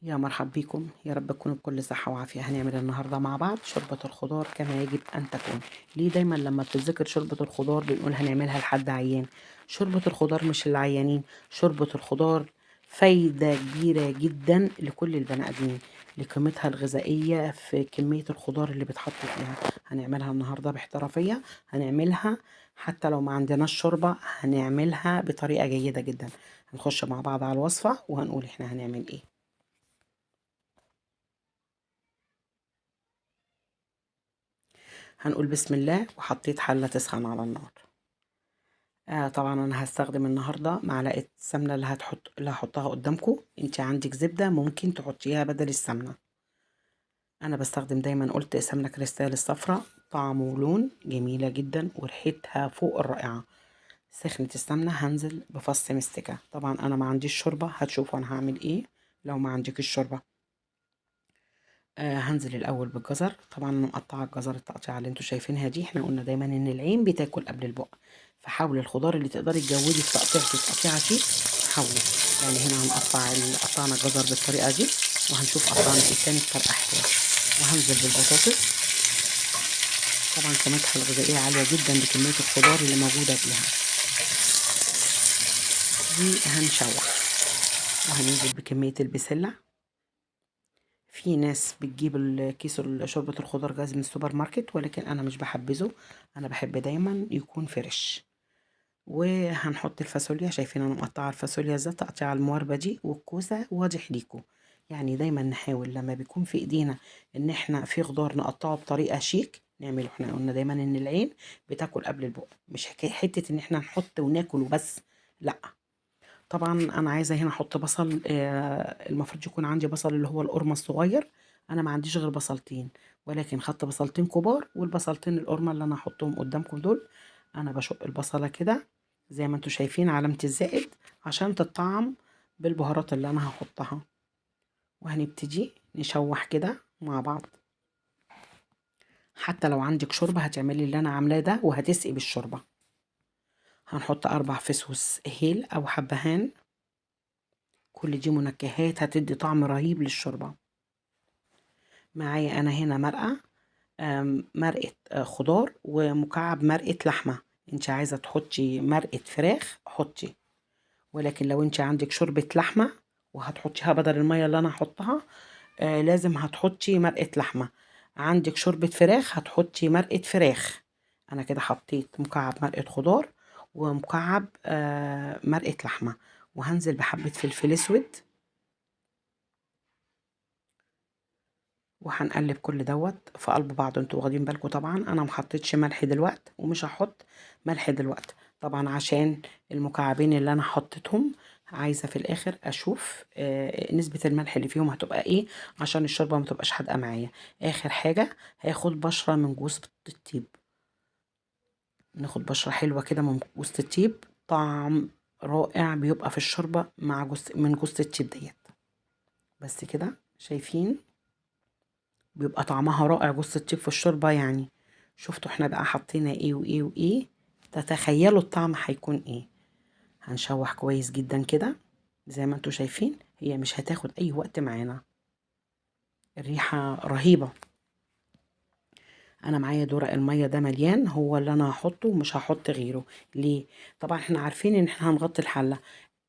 يا مرحب بيكم، يا رب تكونوا بكل صحة وعافية. هنعمل النهاردة مع بعض شوربة الخضار كما يجب أن تكون. ليه دايما لما بتتذكر شوربة الخضار بنقول هنعملها لحد عيان؟ شوربة الخضار مش للعيانين، شوربة الخضار فايدة كبيرة جدا لكل البني آدمين، لقيمتها الغذائية في كمية الخضار اللي بتحط فيها. هنعملها النهاردة باحترافية، هنعملها حتى لو ما عندناش شوربة هنعملها بطريقة جيدة جدا. هنخش مع بعض على الوصفة وهنقول احنا هنعمل ايه. هنقول بسم الله وحطيت حلة تسخن على النار. طبعا انا هستخدم النهارده معلقه سمنه اللي هحطها قدامكم. انت عندك زبده ممكن تحطيها بدل السمنه. انا بستخدم دايما قلت سمنه كريستال الصفراء، طعم ولون جميله جدا وريحتها فوق الرائعه. سخنت السمنه هنزل بفص مستكه. طبعا انا ما عنديش شوربه، هتشوفوا انا هعمل ايه لو ما عندك الشوربه. هنزل الاول بالجزر. طبعا انا مقطعه الجزر التقطيعه اللي انتوا شايفينها دي. احنا قلنا دايما ان العين بتاكل قبل البق، فحاولي الخضار اللي تقدري تجودي في تقطيعتك التقطيعه دي حاولي. يعني هنا قطعنا الجزر بالطريقه دي، وهنشوف قطعنا ايه تاني بطريقه حلوه. وهنزل بالبطاطس. طبعا قيمتها الغذائيه عاليه جدا بكميه الخضار اللي موجوده فيها. وهنشوح. وهننزل بكميه البسله. في ناس بتجيب الكيس شوربة الخضار جاهز من السوبر ماركت، ولكن انا مش بحبذه. انا بحب دايما يكون فريش. وهنحط الفاصوليا. شايفين انا مقطعه الفاصوليا ازاي تقطيع المواربه دي، والكوسه واضح ليكم. يعني دايما نحاول لما بيكون في ايدينا ان احنا في خضار نقطعه بطريقه شيك نعمله. احنا قلنا دايما ان العين بتاكل قبل البق، مش حكايه حته ان احنا نحط وناكل وبس، لا. طبعا انا عايزه هنا احط بصل. المفروض يكون عندي بصل اللي هو القرمه الصغير. انا ما عنديش غير بصلتين، ولكن خدت بصلتين كبار والبصلتين القرمه اللي انا هحطهم قدامكم دول. انا بشق البصله كده زي ما انتوا شايفين علامه الزائد عشان تطعم بالبهارات اللي انا هحطها. وهنبتدي نشوح كده مع بعض. حتى لو عندك شوربه هتعملي اللي انا عاملاه ده وهتسقي بالشوربه. هنحط 4 فصوص هيل او حبهان. كل دي منكهات هتدي طعم رهيب للشوربة. معايا أنا هنا مرقة. مرقة خضار ومكعب مرقة لحمة. انت عايزة تحطي مرقة فراخ حطي، ولكن لو انت عندك شوربة لحمة وهتحطيها بدل المية اللي انا هحطها، لازم هتحطي مرقة لحمة. عندك شوربة فراخ هتحطي مرقة فراخ. انا كده حطيت مكعب مرقة خضار ومكعب مرقة لحمة. وهنزل بحبة فلفل اسود. وهنقلب كل دوت في قلب بعض. انتوا واخدين بالكم طبعا انا محطتش ملح دلوقت ومش هحط ملح دلوقت، طبعا عشان المكعبين اللي انا حطيتهم عايزه في الاخر اشوف نسبه الملح اللي فيهم هتبقى ايه، عشان الشوربه ما تبقاش حادقه معايا. اخر حاجه هاخد بشره من جوز الطيب. ناخد بشره حلوه كده من جوز الطيب. طعم رائع بيبقى في الشوربه مع من جوز الطيب ديت. بس كده شايفين بيبقى طعمها رائع جوز الطيب في الشوربة. يعني شفتوا احنا بقى حطينا ايه وايه وايه، تتخيلوا الطعم هيكون ايه. هنشوح كويس جدا كده زي ما انتوا شايفين. هي مش هتاخد اي وقت معانا، الريحة رهيبة. انا معايا درق المية ده مليان، هو اللي انا هحطه ومش هحط غيره. ليه؟ طبعا احنا عارفين ان احنا هنغطي الحلة.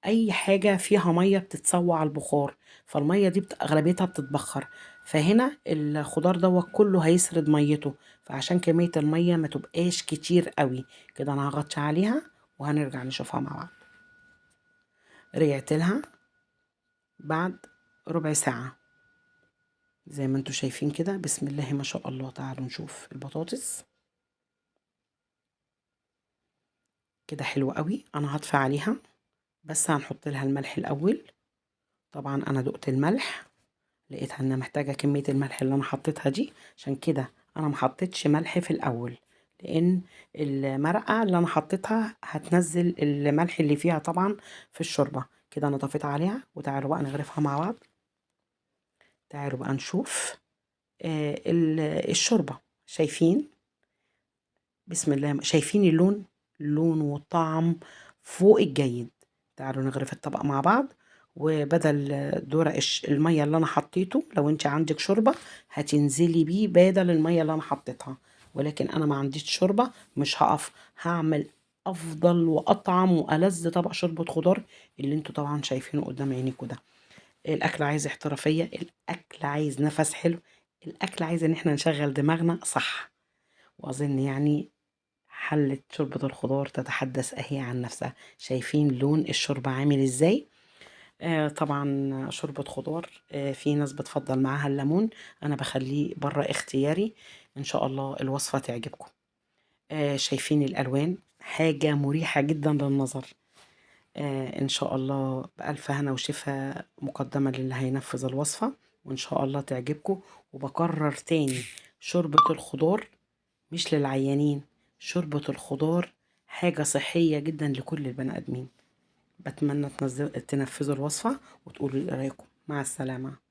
اي حاجة فيها مية بتتصوى على البخار، فالمية دي اغلبيتها بتتبخر. فهنا الخضار دوت كله هيسرد ميته، فعشان كمية المية ما تبقاش كتير قوي كده انا هغطي عليها وهنرجع نشوفها مع بعض. رجعت لها بعد ربع ساعة زي ما انتوا شايفين كده. بسم الله ما شاء الله. تعالوا نشوف البطاطس كده حلوة قوي. انا هطفي عليها بس هنحط لها الملح الاول. طبعا انا دقت الملح لقيتها انها محتاجة كمية الملح اللي انا حطيتها دي، عشان كده انا محطتش ملح في الاول، لان المرقة اللي انا حطيتها هتنزل الملح اللي فيها طبعا في الشوربة. كده انا طفيت عليها وتعالوا بقى نغرفها مع بعض. تعالوا بقى نشوف الشوربة. شايفين؟ بسم الله. شايفين اللون والطعم فوق الجيد. تعالوا نغرف الطبق مع بعض وبدل دورق المية اللي انا حطيته، لو انت عندك شوربة هتنزلي بيه بدل المية اللي انا حطيتها، ولكن انا ما عنديش شوربة، مش هقف، هعمل افضل واطعم والذ طبق شوربة خضار اللي انتوا طبعا شايفينه قدام عينيكوا ده. الاكل عايز احترافية، الاكل عايز نفس حلو، الاكل عايز ان احنا نشغل دماغنا صح. واظن يعني حلة شوربة الخضار تتحدث اهي عن نفسها. شايفين لون الشوربة عامل ازاي؟ طبعا شوربة خضار، في ناس بتفضل معاها الليمون، انا بخليه بره اختياري. ان شاء الله الوصفة تعجبكم. شايفين الالوان حاجة مريحة جدا للنظر. ان شاء الله بألف هنا وشفا مقدمة للي هينفذ الوصفة، وان شاء الله تعجبكم. وبكرر تاني، شوربة الخضار مش للعيانين، شوربة الخضار حاجة صحية جدا لكل البني آدمين. بتمنى تنفذوا الوصفة وتقولوا لي رأيكم. مع السلامة.